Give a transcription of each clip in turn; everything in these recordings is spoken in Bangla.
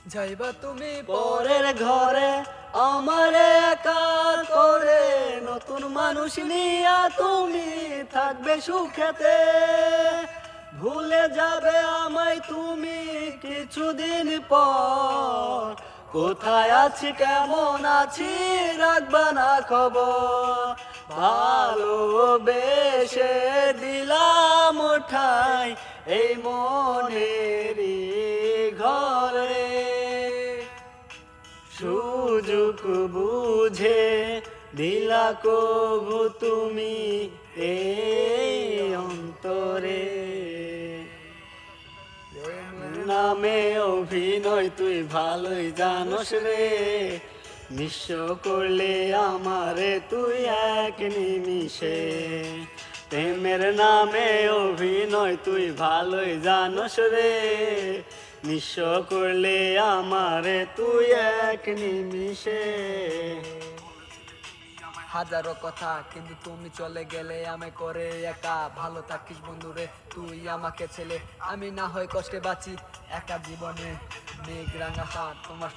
যাইবা তুমি পরের ঘরে আমারে একা করে, নতুন মানুষ নিয়া তুমি থাকবে সুখেতে। ভুলে যাবে আমায় তুমি কিছুদিন পর, কোথায় আছি কেমন আছি রাখবা না খবর। ভালোবেসে দিলাম ঠাই এই মনেরই ঘরে, সুযোগ বুঝে দিলা কবু তুমি এই অন্তরে। নামে অভিনয় তুই ভালোই জানোস রে, নিঃস্ব করলে আমারে তুই এক নিমিষে। প্রেমের নামে অভিনয় তুই ভালোই জানোস রে, নিঃস্ব করলে আমারে তুই এক নিমিষে। হাজারো কথা কিন্তু তুমি চলে গেলে আমায় করে একা। ভালো থাকিস বন্ধুরে তুই আমাকে ছেলে, আমি না হয় কষ্টে বাঁচি একা জীবনে। মেঘ রাঙা হাত তোমার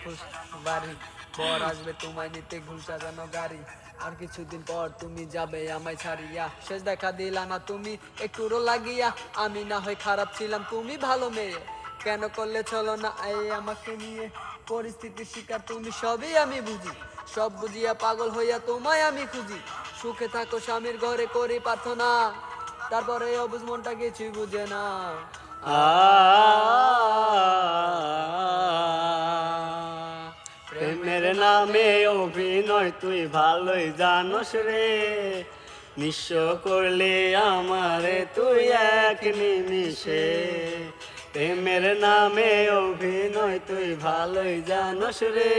বাড়ি, পর আসবে তোমায় নিতে ঘুম সাজানো গাড়ি। আর কিছুদিন পর তুমি যাবে আমায় ছাড়িয়া, শেষ দেখা দিলা না তুমি একটুরো লাগিয়া। আমি না হয় খারাপ ছিলাম তুমি ভালো মেয়ে, কেন করলে চলো না এই আমাকে নিয়ে। পরিস্থিতির শিকার তুমি সবই আমি বুঝি, সব বুঝিয়া পাগল হইয়া তোমায় আমি খুঁজি। সুখে থাকো স্বামীর ঘরে করি প্রার্থনা, তারপরে অবুঝ মনটা কিছুই বুঝে না। প্রেমের নামে অভিনয় তুই ভালোই জানোস রে, নিঃস্ব করলে আমারে তুই এক নিমিষে। প্রেমের নামে অভিনয় তুই ভালোই জানোস রে,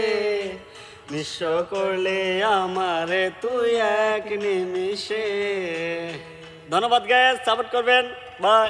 নিঃস্ব করলে আমারে তুই এক নিমিষে। ধন্যবাদ গাইস, সাপোর্ট করবেন, বাই।